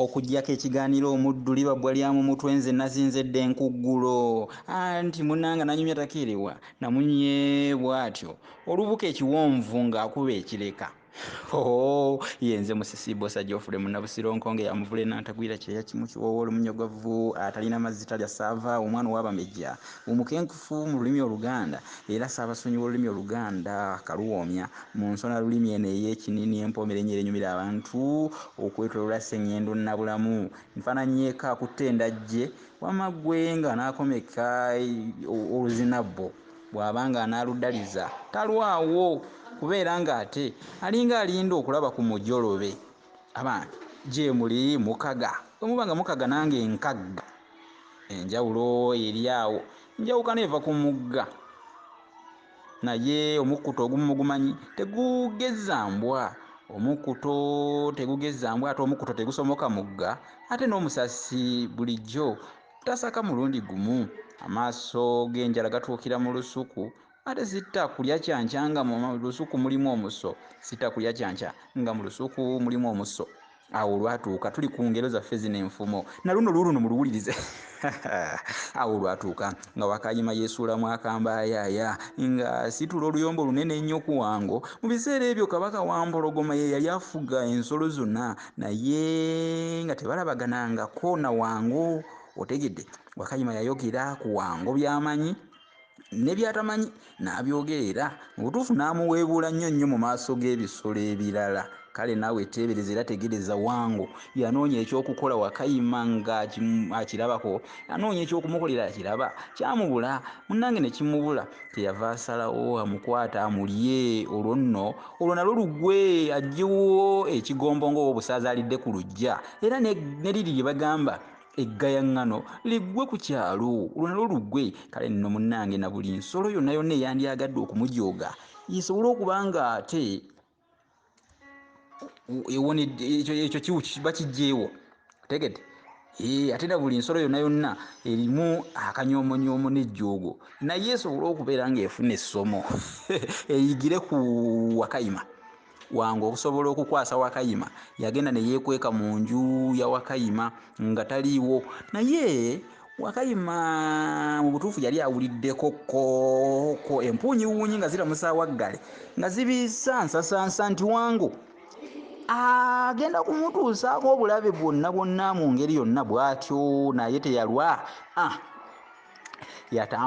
okujjako ekiganiro omuddu libabwa lya mu mutwe nze nazinzedde enkuggulo anti munnanga nanyumya takirewa namunye bw'atyo olubuka ekiwonvu ng'akuba ekireka yenze musisibo sajofule Munnabusiro nkonge yamuvule n'antagwira kyeya kimu kiwowola omunyogwavu atalina mazzi talya saava omwana ow'abamejja omukenkufu mu lulimi Oluganda era saabasonyiwa olulimi Oluganda kaluwoomya mu nsona lulimi eno ey'ekinini empomerenye erenyumira abantu okwetolola sseŋŋendo nnabulamu nfaananyeeko akutte endajje wamma ggwe nga n'akomeka oluzinabbo bw'abanga anaaludaliza talwawo kubeera ng'ate alinga alinda okulaba ku mujolobe abantu gye muli mukaga omuba nga mukaga nange nkagga enjawulo eri awo njawukana eva ku mugga naye omukkuto ogumu mugumanyi tegugeza mbwa omukkuto tegugeza mbwa ate omukkuto tegusomoka mugga ate n'omusasi bulijjo tasaka mulundi gumu amaaso g'enjala gatuukira mu lusuku ate sitta kulya kyankya nga mu lusuku mulimu omuso sitta kulya kyankya nga mu lusuku mulimu omuso awo olwatuuka tuli ku ngero zaffe zino enfumo na luno luuluno muluwulirize awo olwatuuka nga Wakayima yeesuulamu akambayaaya nga situla oluyombo lunene ennyo ku Wango mu biseera ebyo kabaka wa Mpologoma ye yali afuga ensolo zonna naye nga tebalabaganangako na Wango otegedde Wakayima yayogera ku Wango by'amanyi ne byatamanyi n'abyogerera mu butuufu n'amuweebuula nnyo mu maaso g'ebisolo ebirala kale naawe teebereza era tegereza Wango yanoonya ekyokukola Wakayima nga akirabako yanoonya ekyokumukolera akiraba kyamubula munnange ne kimubula teyava asalawo amukwata amulye olwo nno olwo nalwo luggwe aggyewo ekigombo ng'ow'obusaaza alidde ku luggya era ne liri lye bagamba eggayaŋŋano liggwe ku kyalo olwo nalwo luggwe kale nno munnange na buli nsolo yonna yonna eyandyagadde okumujooga yisobole okuba nga ate ekyo kiba kiggyeewo tegedde ate na buli nsolo yonna yonna erimu akanyoomonyomo n'ejjoogo naye esobole okubeera ng'efuna essomo eyigire ku Wakayima Wango okusobola okukwasa Wakayima yagenda ne yeekweka mu nju ya Wakayima nga taliiwo naye Wakayima mu butuufu yali awuliddeko ko empuunyiwuunyi nga ziramusa waggale nga zibiisa nsasansa nti Wango agenda kumutuusaako obulabe bwonna mu ngeri yonna bw'atyo naye teyalwa yatamu